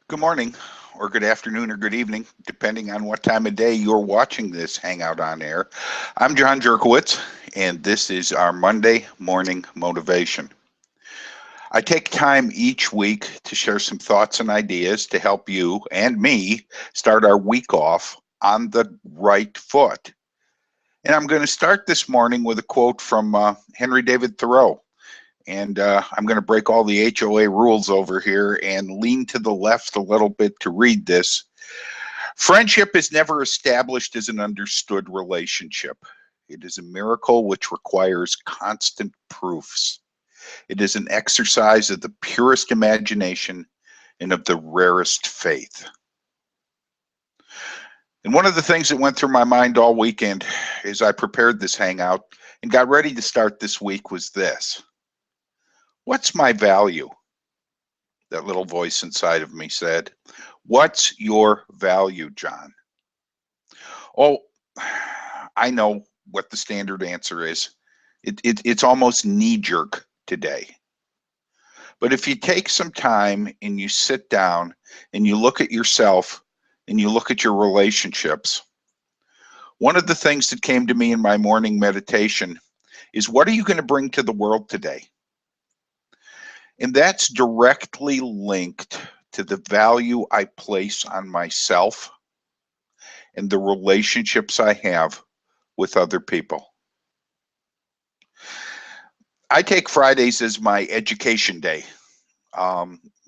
Good morning, or good afternoon, or good evening, depending on what time of day you're watching this Hangout on Air. I'm John Jerkowitz, and this is our Monday morning motivation. I take time each week to share some thoughts and ideas to help you and me start our week off on the right foot. And I'm going to start this morning with a quote from Henry David Thoreau. And I'm going to break all the HOA rules over here and lean to the left a little bit to read this. Friendship is never established as an understood relationship. It is a miracle which requires constant proofs. It is an exercise of the purest imagination and of the rarest faith. And one of the things that went through my mind all weekend as I prepared this hangout and got ready to start this week was this. What's my value? That little voice inside of me said. What's your value, John? Oh, I know what the standard answer is. It's almost knee-jerk today. But if you take some time and you sit down and you look at yourself and you look at your relationships, one of the things that came to me in my morning meditation is, what are you going to bring to the world today? And that's directly linked to the value I place on myself and the relationships I have with other people. I take Fridays as my education day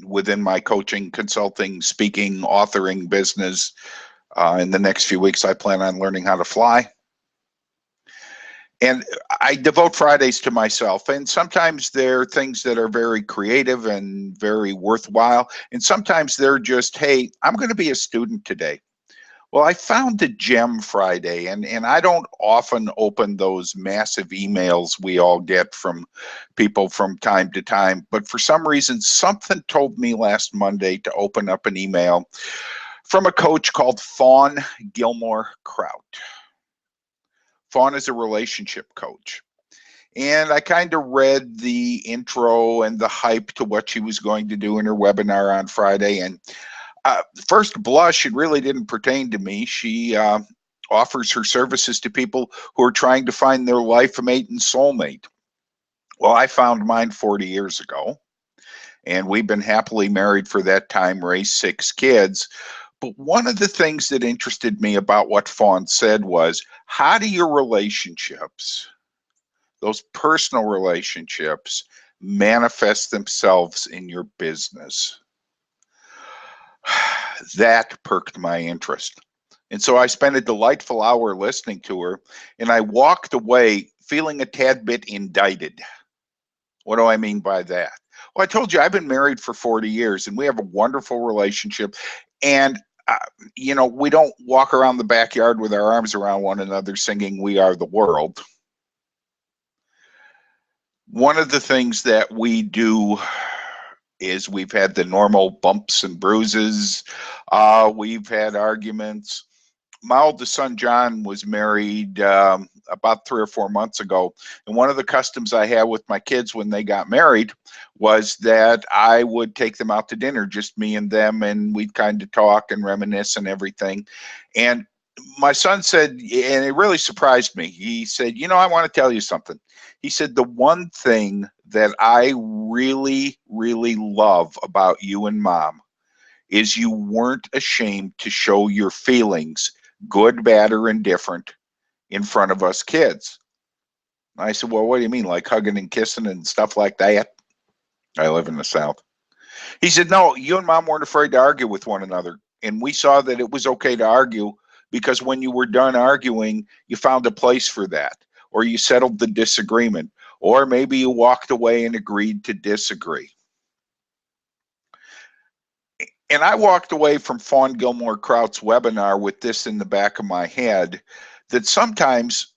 within my coaching, consulting, speaking, authoring business. In the next few weeks, I plan on learning how to fly. And I devote Fridays to myself. And sometimes they're things that are very creative and very worthwhile. And sometimes they're just, hey, I'm going to be a student today. Well, I found a gem Friday, and I don't often open those massive emails we all get from people from time to time. But for some reason, something told me last Monday to open up an email from a coach called Fawn Gilmore Kraut. Fawn is a relationship coach. And I kind of read the intro and the hype to what she was going to do in her webinar on Friday. And first blush, it really didn't pertain to me. She offers her services to people who are trying to find their life mate and soulmate. Well, I found mine 40 years ago. And we've been happily married for that time, raised 6 kids. But one of the things that interested me about what Fawn said was, how do your relationships, those personal relationships, manifest themselves in your business? That perked my interest. And so I spent a delightful hour listening to her, and I walked away feeling a tad bit indicted. What do I mean by that? Well, I told you I've been married for 40 years, and we have a wonderful relationship. And we don't walk around the backyard with our arms around one another singing "We Are the World." One of the things that we do is we've had the normal bumps and bruises. We've had arguments. My oldest son, John, was married about 3 or 4 months ago. And one of the customs I had with my kids when they got married was that I would take them out to dinner, just me and them, and we'd kind of talk and reminisce and everything. And my son said, and it really surprised me, he said, I want to tell you something. He said, the one thing that I really, really love about you and Mom is you weren't ashamed to show your feelings, good, bad, or indifferent, in front of us kids. I said, well, what do you mean, like hugging and kissing and stuff like that? I live in the South. He said, no, you and Mom weren't afraid to argue with one another. And we saw that it was okay to argue because when you were done arguing, you found a place for that, or you settled the disagreement, or maybe you walked away and agreed to disagree. And I walked away from Fawn Gilmore Kraut's webinar with this in the back of my head, that sometimes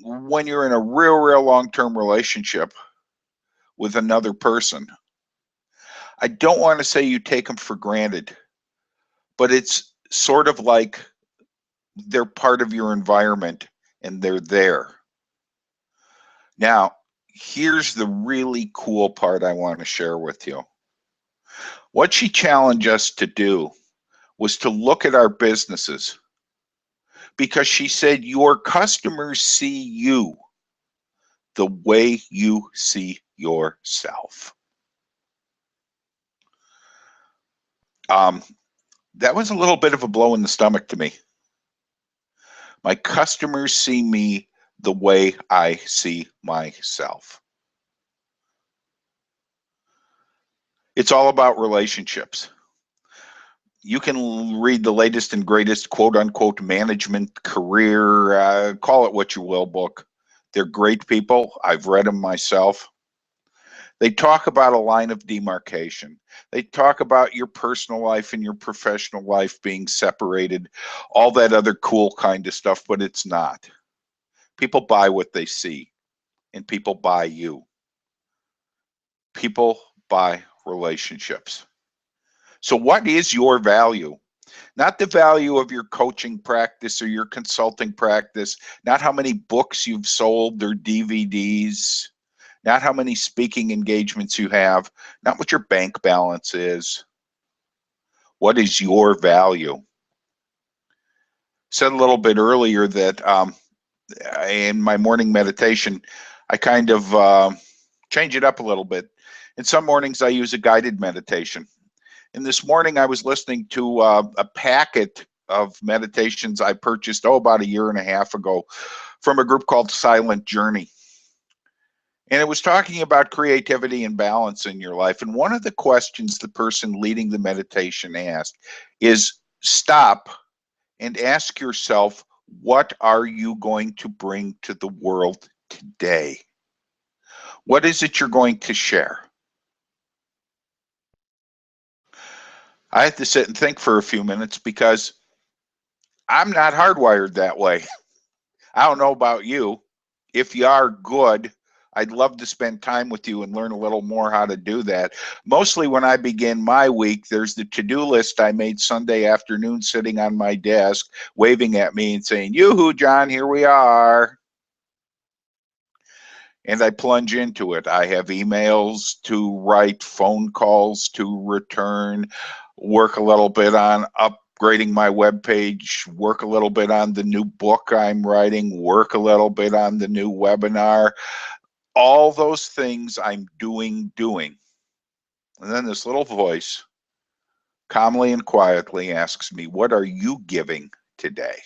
when you're in a real long-term relationship with another person, I don't want to say you take them for granted, but it's sort of like they're part of your environment and they're there. Now, here's the really cool part I want to share with you. What she challenged us to do was to look at our businesses, because she said your customers see you the way you see yourself. That was a little bit of a blow in the stomach to me. My customers see me the way I see myself. It's all about relationships. You can read the latest and greatest quote unquote management career, call it what you will, book. They're great people. I've read them myself. They talk about a line of demarcation. They talk about your personal life and your professional life being separated, all that other cool kind of stuff, but it's not. People buy what they see, and people buy you. People buy relationships. So what is your value? Not the value of your coaching practice or your consulting practice, not how many books you've sold or DVDs, not how many speaking engagements you have, not what your bank balance is. What is your value? Said a little bit earlier that in my morning meditation, I kind of change it up a little bit. In some mornings, I use a guided meditation. And this morning, I was listening to a packet of meditations I purchased, about a year and a half ago from a group called Silent Journey. And it was talking about creativity and balance in your life. And one of the questions the person leading the meditation asked is, stop and ask yourself, what are you going to bring to the world today? What is it you're going to share? I had to sit and think for a few minutes because I'm not hardwired that way. I don't know about you. If you are, good. I'd love to spend time with you and learn a little more how to do that. Mostly when I begin my week, there's the to-do list I made Sunday afternoon sitting on my desk, waving at me and saying, "Yoo-hoo, John, here we are." And I plunge into it. I have emails to write, phone calls to return, work a little bit on upgrading my webpage, work a little bit on the new book I'm writing, work a little bit on the new webinar. All those things I'm doing. And then this little voice calmly and quietly asks me, what are you giving today?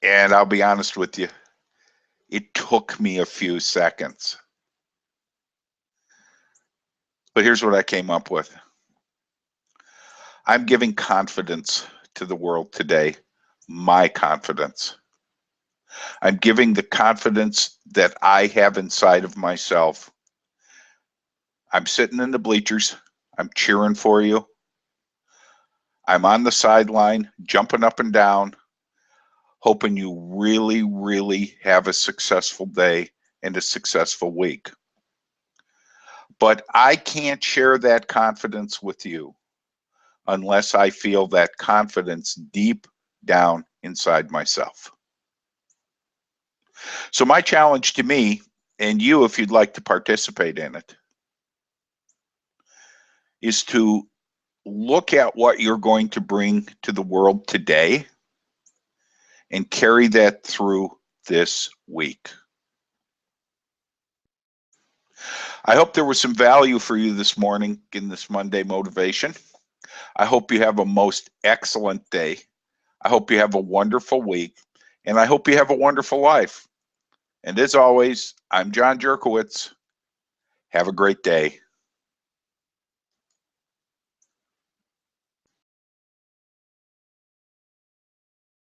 And I'll be honest with you, it took me a few seconds. But here's what I came up with. I'm giving confidence to the world today, my confidence. I'm giving the confidence that I have inside of myself. I'm sitting in the bleachers. I'm cheering for you. I'm on the sideline, jumping up and down, hoping you really, really have a successful day and a successful week. But I can't share that confidence with you unless I feel that confidence deep down inside myself. So my challenge to me, and you if you'd like to participate in it, is to look at what you're going to bring to the world today and carry that through this week. I hope there was some value for you this morning in this Monday motivation. I hope you have a most excellent day. I hope you have a wonderful week, and I hope you have a wonderful life. And as always, I'm John Jurkowitz. Have a great day.